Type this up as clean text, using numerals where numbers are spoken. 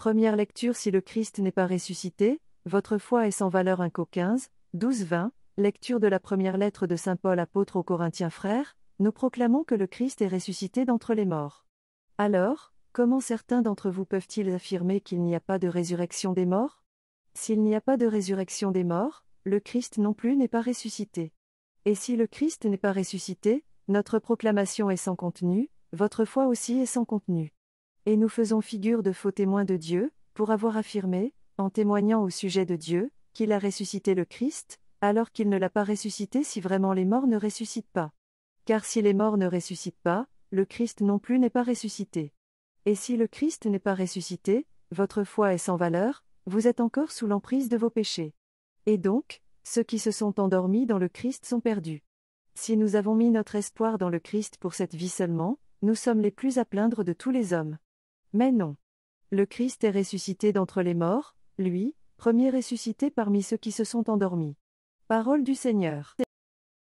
Première lecture. Si le Christ n'est pas ressuscité, votre foi est sans valeur. 1 Cor 15, 12-20, lecture de la première lettre de saint Paul apôtre aux Corinthiens. Frères, nous proclamons que le Christ est ressuscité d'entre les morts. Alors, comment certains d'entre vous peuvent-ils affirmer qu'il n'y a pas de résurrection des morts? S'il n'y a pas de résurrection des morts, le Christ non plus n'est pas ressuscité. Et si le Christ n'est pas ressuscité, notre proclamation est sans contenu, votre foi aussi est sans contenu. Et nous faisons figure de faux témoins de Dieu, pour avoir affirmé, en témoignant au sujet de Dieu, qu'il a ressuscité le Christ, alors qu'il ne l'a pas ressuscité si vraiment les morts ne ressuscitent pas. Car si les morts ne ressuscitent pas, le Christ non plus n'est pas ressuscité. Et si le Christ n'est pas ressuscité, votre foi est sans valeur, vous êtes encore sous l'emprise de vos péchés. Et donc, ceux qui se sont endormis dans le Christ sont perdus. Si nous avons mis notre espoir dans le Christ pour cette vie seulement, nous sommes les plus à plaindre de tous les hommes. Mais non. Le Christ est ressuscité d'entre les morts, lui, premier ressuscité parmi ceux qui se sont endormis. Parole du Seigneur.